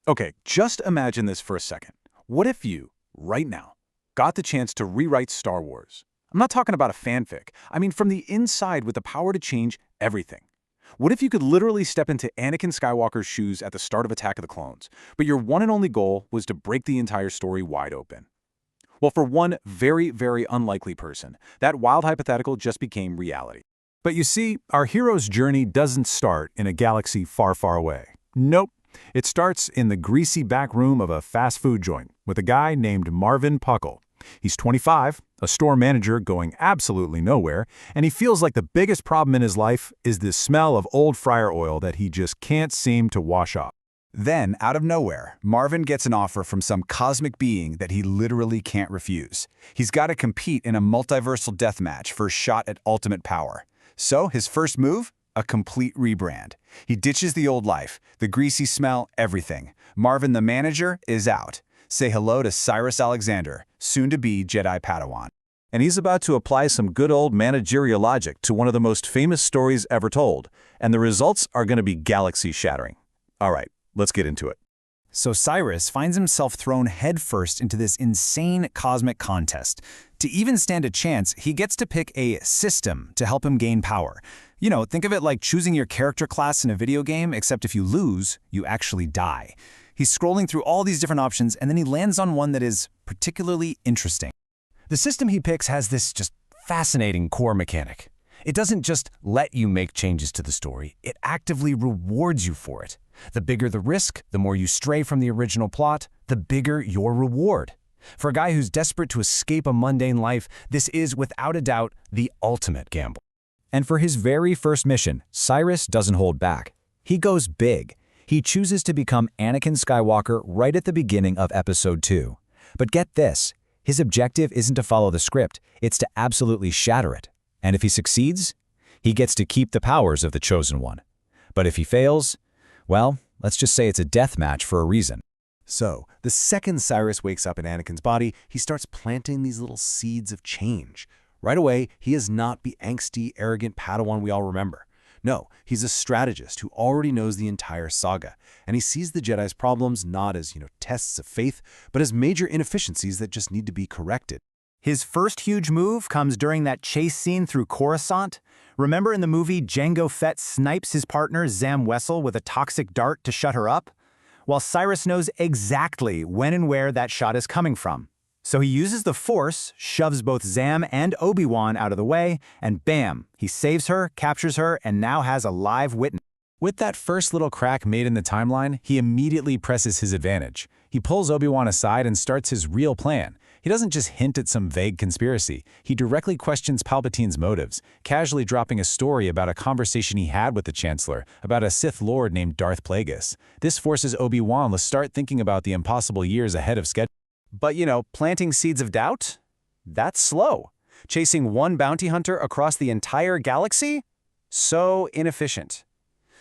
Okay, just imagine this for a second. What if you, right now, got the chance to rewrite Star Wars? I'm not talking about a fanfic. I mean from the inside with the power to change everything. What if you could literally step into Anakin Skywalker's shoes at the start of Attack of the Clones, but your one and only goal was to break the entire story wide open? Well, for one very, very unlikely person, that wild hypothetical just became reality. But you see, our hero's journey doesn't start in a galaxy far, far away. Nope. It starts in the greasy back room of a fast food joint with a guy named Marven Puckle. He's 25, a store manager going absolutely nowhere, and he feels like the biggest problem in his life is the smell of old fryer oil that he just can't seem to wash off. Then, out of nowhere, Marvin gets an offer from some cosmic being that he literally can't refuse. He's got to compete in a multiversal deathmatch for a shot at ultimate power. So, his first move? A complete rebrand. He ditches the old life, the greasy smell, everything. Marvin the manager is out. Say hello to Cyrus Alexander, soon-to-be Jedi Padawan. And he's about to apply some good old managerial logic to one of the most famous stories ever told, and the results are going to be galaxy-shattering. All right, let's get into it. So Cyrus finds himself thrown headfirst into this insane cosmic contest. To even stand a chance, he gets to pick a system to help him gain power. You know, think of it like choosing your character class in a video game, except if you lose, you actually die. He's scrolling through all these different options, and then he lands on one that is particularly interesting. The system he picks has this just fascinating core mechanic. It doesn't just let you make changes to the story, it actively rewards you for it. The bigger the risk, the more you stray from the original plot, the bigger your reward. For a guy who's desperate to escape a mundane life, this is, without a doubt, the ultimate gamble. And for his very first mission, Cyrus doesn't hold back. He goes big. He chooses to become Anakin Skywalker right at the beginning of Episode 2. But get this, his objective isn't to follow the script, it's to absolutely shatter it. And if he succeeds, he gets to keep the powers of the Chosen One. But if he fails, well, let's just say it's a death match for a reason. So, the second Cyrus wakes up in Anakin's body, he starts planting these little seeds of change. Right away, he is not the angsty, arrogant Padawan we all remember. No, he's a strategist who already knows the entire saga, and he sees the Jedi's problems not as, tests of faith, but as major inefficiencies that just need to be corrected. His first huge move comes during that chase scene through Coruscant. Remember in the movie Jango Fett snipes his partner Zam Wesell with a toxic dart to shut her up? Well, Cyrus knows exactly when and where that shot is coming from. So he uses the Force, shoves both Zam and Obi-Wan out of the way, and bam, he saves her, captures her, and now has a live witness. With that first little crack made in the timeline, he immediately presses his advantage. He pulls Obi-Wan aside and starts his real plan. He doesn't just hint at some vague conspiracy. He directly questions Palpatine's motives, casually dropping a story about a conversation he had with the Chancellor about a Sith Lord named Darth Plagueis. This forces Obi-Wan to start thinking about the impossible years ahead of schedule. But planting seeds of doubt? That's slow. Chasing one bounty hunter across the entire galaxy? So inefficient.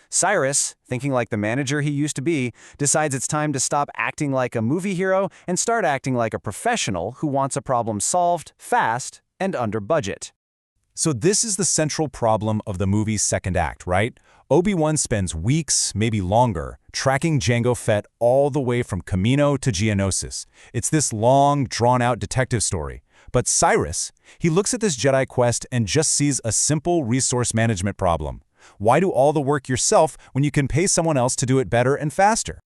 Cyrus, thinking like the manager he used to be, decides it's time to stop acting like a movie hero and start acting like a professional who wants a problem solved fast and under budget. So this is the central problem of the movie's second act, right? Obi-Wan spends weeks, maybe longer, tracking Jango Fett all the way from Kamino to Geonosis. It's this long, drawn-out detective story. But Cyrus, he looks at this Jedi quest and just sees a simple resource management problem. Why do all the work yourself when you can pay someone else to do it better and faster?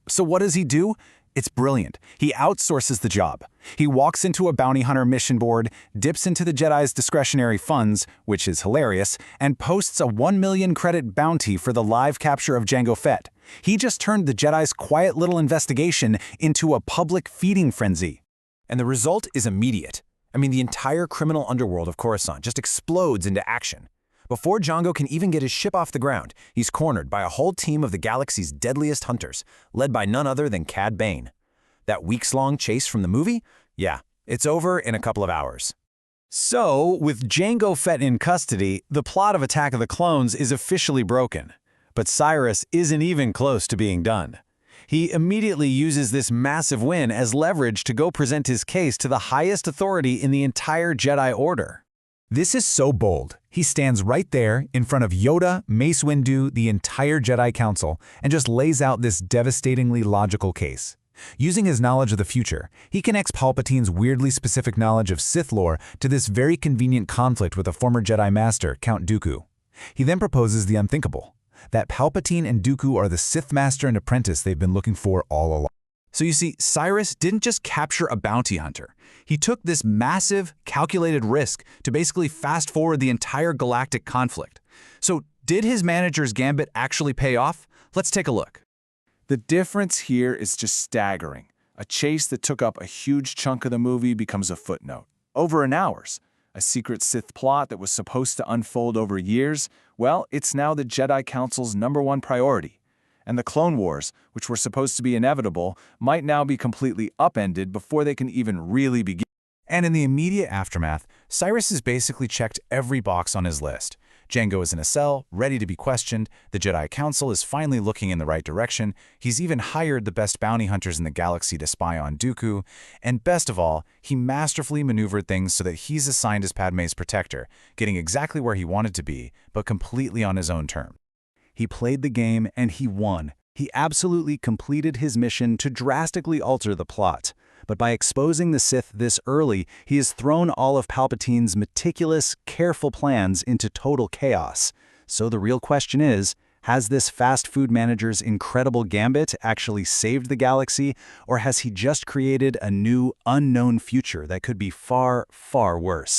So what does he do? It's brilliant. He outsources the job. He walks into a bounty hunter mission board, dips into the Jedi's discretionary funds, which is hilarious, and posts a 1 million credit bounty for the live capture of Jango Fett. He just turned the Jedi's quiet little investigation into a public feeding frenzy. And the result is immediate. I mean, the entire criminal underworld of Coruscant just explodes into action. Before Jango can even get his ship off the ground, he's cornered by a whole team of the galaxy's deadliest hunters, led by none other than Cad Bane. That weeks-long chase from the movie? Yeah, it's over in a couple of hours. So, with Jango Fett in custody, the plot of Attack of the Clones is officially broken. But Cyrus isn't even close to being done. He immediately uses this massive win as leverage to go present his case to the highest authority in the entire Jedi Order. This is so bold. He stands right there in front of Yoda, Mace Windu, the entire Jedi Council, and just lays out this devastatingly logical case. Using his knowledge of the future, he connects Palpatine's weirdly specific knowledge of Sith lore to this very convenient conflict with a former Jedi Master, Count Dooku. He then proposes the unthinkable, that Palpatine and Dooku are the Sith Master and apprentice they've been looking for all along. So you see, Cyrus didn't just capture a bounty hunter. He took this massive, calculated risk to basically fast-forward the entire galactic conflict. So did his manager's gambit actually pay off? Let's take a look. The difference here is just staggering. A chase that took up a huge chunk of the movie becomes a footnote. Over an hour's. A secret Sith plot that was supposed to unfold over years, well, it's now the Jedi Council's #1 priority. And the Clone Wars, which were supposed to be inevitable, might now be completely upended before they can even really begin. And in the immediate aftermath, Cyrus has basically checked every box on his list. Jango is in a cell, ready to be questioned. The Jedi Council is finally looking in the right direction. He's even hired the best bounty hunters in the galaxy to spy on Dooku. And best of all, he masterfully maneuvered things so that he's assigned as Padmé's protector, getting exactly where he wanted to be, but completely on his own terms. He played the game and he won. He absolutely completed his mission to drastically alter the plot. But by exposing the Sith this early, he has thrown all of Palpatine's meticulous, careful plans into total chaos. So the real question is, has this fast food manager's incredible gambit actually saved the galaxy, or has he just created a new, unknown future that could be far, far worse?